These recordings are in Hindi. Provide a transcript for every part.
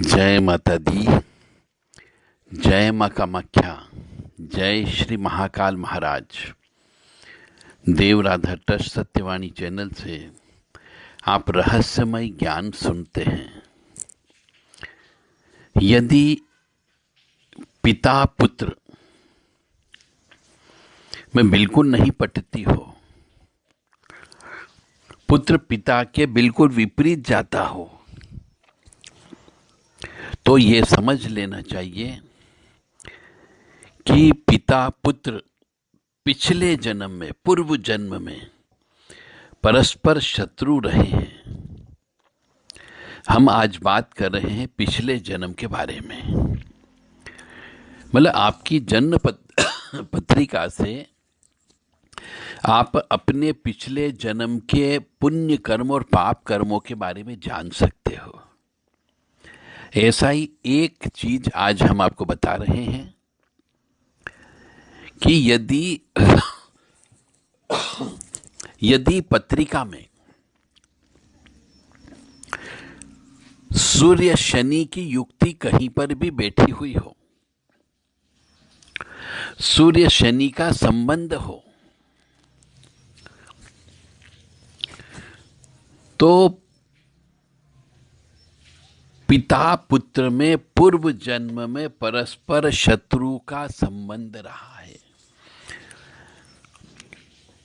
जय माता दी। जय माँ कामाख्या। जय श्री महाकाल महाराज। देव राधा ट्रस्ट सत्यवाणी चैनल से आप रहस्यमय ज्ञान सुनते हैं। यदि पिता पुत्र में बिल्कुल नहीं पटती हो, पुत्र पिता के बिल्कुल विपरीत जाता हो, तो ये समझ लेना चाहिए कि पिता पुत्र पिछले जन्म में, पूर्व जन्म में परस्पर शत्रु रहे हैं। हम आज बात कर रहे हैं पिछले जन्म के बारे में। मतलब आपकी जन्म पत्रिका से आप अपने पिछले जन्म के पुण्य कर्म और पाप कर्मों के बारे में जान सकते हो। ऐसा ही एक चीज आज हम आपको बता रहे हैं कि यदि पत्रिका में सूर्य शनि की युक्ति कहीं पर भी बैठी हुई हो, सूर्य शनि का संबंध हो, तो पिता पुत्र में पूर्व जन्म में परस्पर शत्रु का संबंध रहा है।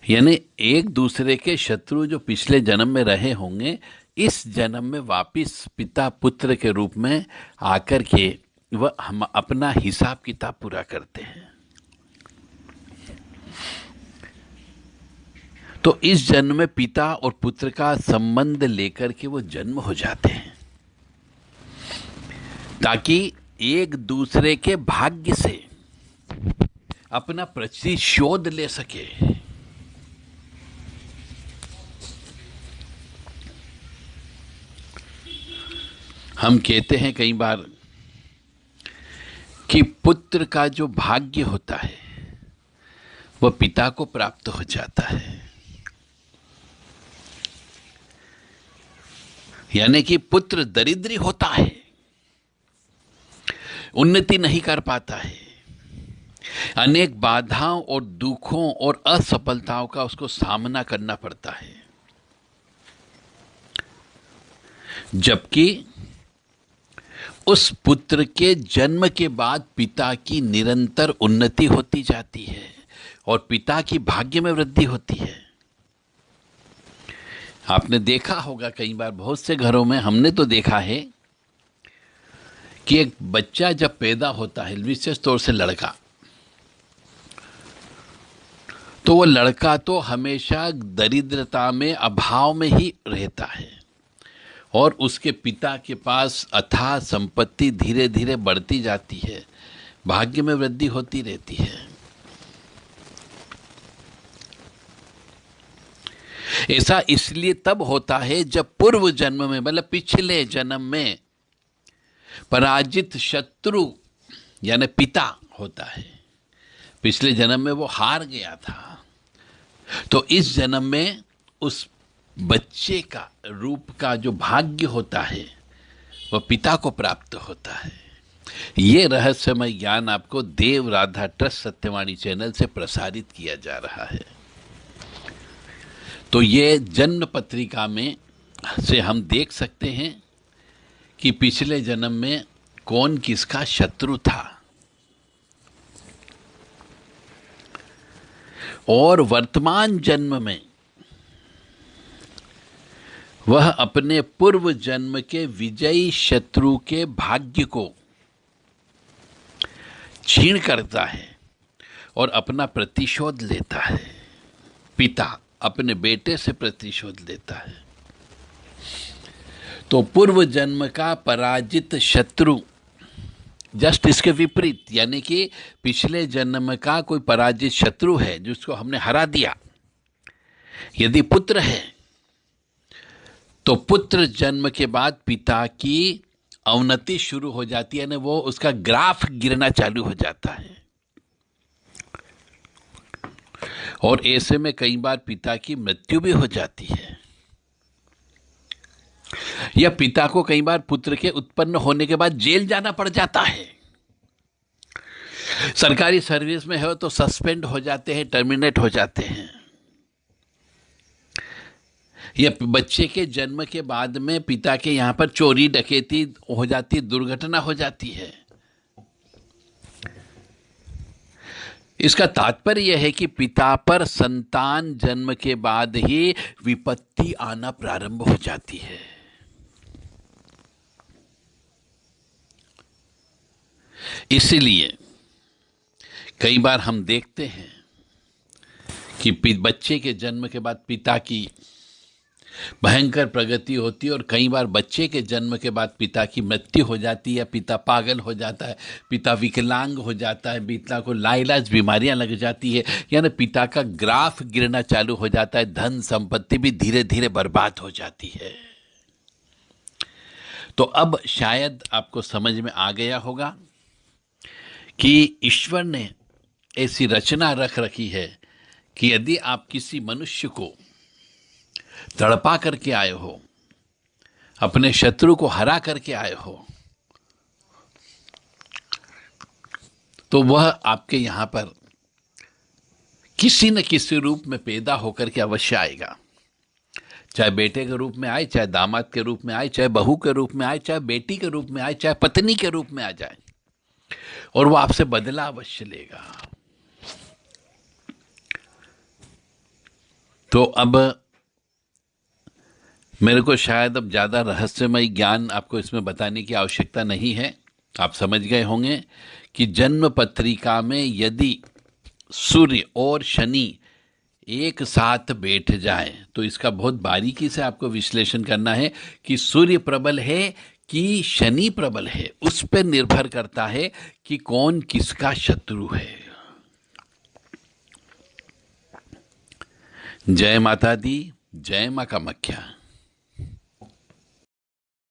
यानी एक दूसरे के शत्रु जो पिछले जन्म में रहे होंगे, इस जन्म में वापिस पिता पुत्र के रूप में आकर के वह हम अपना हिसाब किताब पूरा करते हैं। तो इस जन्म में पिता और पुत्र का संबंध लेकर के वो जन्म हो जाते हैं, ताकि एक दूसरे के भाग्य से अपना प्रतिशोध ले सके। हम कहते हैं कई बार कि पुत्र का जो भाग्य होता है वह पिता को प्राप्त हो जाता है। यानी कि पुत्र दरिद्री होता है, उन्नति नहीं कर पाता है, अनेक बाधाओं और दुखों और असफलताओं का उसको सामना करना पड़ता है। जबकि उस पुत्र के जन्म के बाद पिता की निरंतर उन्नति होती जाती है और पिता की भाग्य में वृद्धि होती है। आपने देखा होगा कई बार, बहुत से घरों में हमने तो देखा है कि एक बच्चा जब पैदा होता है, विशेष तौर से लड़का, तो वो लड़का तो हमेशा दरिद्रता में, अभाव में ही रहता है और उसके पिता के पास अथाह संपत्ति धीरे धीरे बढ़ती जाती है, भाग्य में वृद्धि होती रहती है। ऐसा इसलिए तब होता है जब पूर्व जन्म में, मतलब पिछले जन्म में पराजित शत्रु यानी पिता होता है। पिछले जन्म में वो हार गया था, तो इस जन्म में उस बच्चे का रूप का जो भाग्य होता है वह पिता को प्राप्त होता है। ये रहस्यमय ज्ञान आपको देव राधा ट्रस्ट सत्यवाणी चैनल से प्रसारित किया जा रहा है। तो ये जन्म पत्रिका में से हम देख सकते हैं कि पिछले जन्म में कौन किसका शत्रु था और वर्तमान जन्म में वह अपने पूर्व जन्म के विजयी शत्रु के भाग्य को छीन करता है और अपना प्रतिशोध लेता है। पिता अपने बेटे से प्रतिशोध लेता है। तो पूर्व जन्म का पराजित शत्रु जस्ट इसके विपरीत, यानी कि पिछले जन्म का कोई पराजित शत्रु है जिसको हमने हरा दिया, यदि पुत्र है तो पुत्र जन्म के बाद पिता की अवनति शुरू हो जाती है, ना वो उसका ग्राफ गिरना चालू हो जाता है और ऐसे में कई बार पिता की मृत्यु भी हो जाती है। या पिता को कई बार पुत्र के उत्पन्न होने के बाद जेल जाना पड़ जाता है। सरकारी सर्विस में हो तो सस्पेंड हो जाते हैं, टर्मिनेट हो जाते हैं। या बच्चे के जन्म के बाद में पिता के यहां पर चोरी डकैती हो जाती, दुर्घटना हो जाती है। इसका तात्पर्य यह है कि पिता पर संतान जन्म के बाद ही विपत्ति आना प्रारंभ हो जाती है। इसलिए कई बार हम देखते हैं कि बच्चे के जन्म के बाद पिता की भयंकर प्रगति होती है, और कई बार बच्चे के जन्म के बाद पिता की मृत्यु हो जाती है, पिता पागल हो जाता है, पिता विकलांग हो जाता है, पिता को लाइलाज बीमारियां लग जाती है, यानी पिता का ग्राफ गिरना चालू हो जाता है, धन संपत्ति भी धीरे धीरे बर्बाद हो जाती है। तो अब शायद आपको समझ में आ गया होगा कि ईश्वर ने ऐसी रचना रख रखी है कि यदि आप किसी मनुष्य को तड़पा करके आए हो, अपने शत्रु को हरा करके आए हो, तो वह आपके यहां पर किसी न किसी रूप में पैदा होकर के अवश्य आएगा। चाहे बेटे के रूप में आए, चाहे दामाद के रूप में आए, चाहे बहू के रूप में आए, चाहे बेटी के रूप में आए, चाहे पत्नी के रूप में आ जाए, और वो आपसे बदला अवश्य लेगा। तो अब मेरे को शायद अब ज़्यादा रहस्यमय ज्ञान आपको इसमें बताने की आवश्यकता नहीं है। आप समझ गए होंगे कि जन्म पत्रिका में यदि सूर्य और शनि एक साथ बैठ जाए तो इसका बहुत बारीकी से आपको विश्लेषण करना है कि सूर्य प्रबल है कि शनि प्रबल है। उस पर निर्भर करता है कि कौन किसका शत्रु है। जय माता दी, जय मां कामाख्या।